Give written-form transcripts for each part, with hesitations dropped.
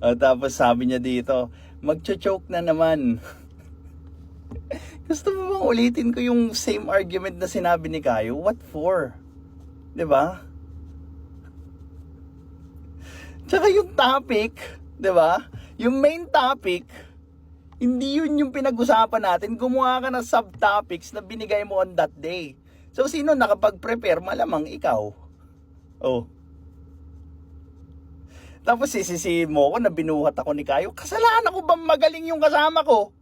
Tapos sabi niya dito, magcho-choke na naman. Gusto mo bang ulitin ko yung same argument na sinabi ni Kayo? What for? 'Di ba? Tsaka yung topic, 'di ba? Yung main topic, hindi yun yung pinag-usapan natin. Gumawa ka ng subtopics na binigay mo on that day. So, sino nakapag-prepare? Malamang ikaw. Oh. Tapos sisisihin mo ako na binuhat ako ni Kayo. Kasalanan ko ba magaling yung kasama ko?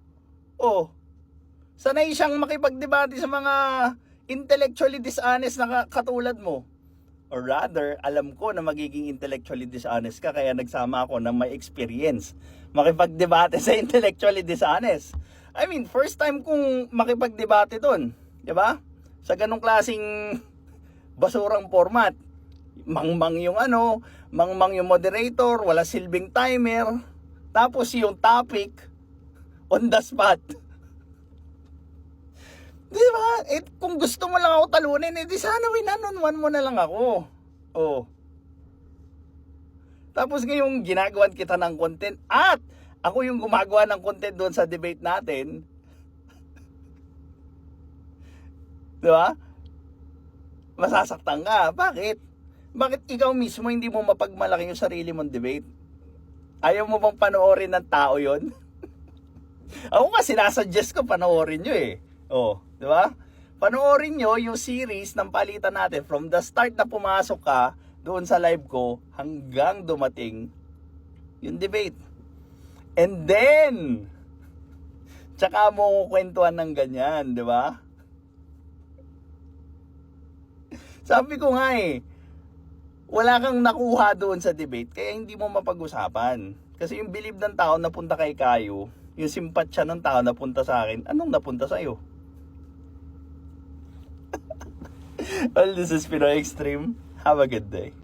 Oh. Sanay siyang makipagdebate sa mga intellectually dishonest na katulad mo. Or rather, alam ko na magiging intellectually dishonest ka, kaya nagsama ako na may experience makipagdebate sa intellectually dishonest. I mean, first time kong makipagdebate doon, di ba? Sa ganong klaseng basurang format. Mangmang yung mangmang yung moderator, wala silbing timer, tapos yung topic on the spot. Di ba? Kung gusto mo lang ako talunin, di sana one-on-one mo na lang ako. Oh. Tapos ngayong ginagawan kita ng content at ako yung gumagawa ng content doon sa debate natin. Di ba? Masasaktan ka. Bakit? Bakit ikaw mismo hindi mo mapagmalaki yung sarili mong debate? Ayaw mo bang panoorin ng tao yon? Ako nga sinasuggest ko panoorin nyo eh. Oh, di ba? Panoorin nyo yung series ng palitan natin from the start na pumasok ka doon sa live ko hanggang dumating yung debate. And then, tsaka mo kwentuhan ng ganyan, di ba? Sabi ko nga wala kang nakuha doon sa debate, kaya hindi mo mapag-usapan. Kasi yung believe ng tao napunta kay Kayo, yung simpatsya ng tao napunta sa akin, anong napunta sa'yo? Well, this is Pinoy Extreme. Have a good day.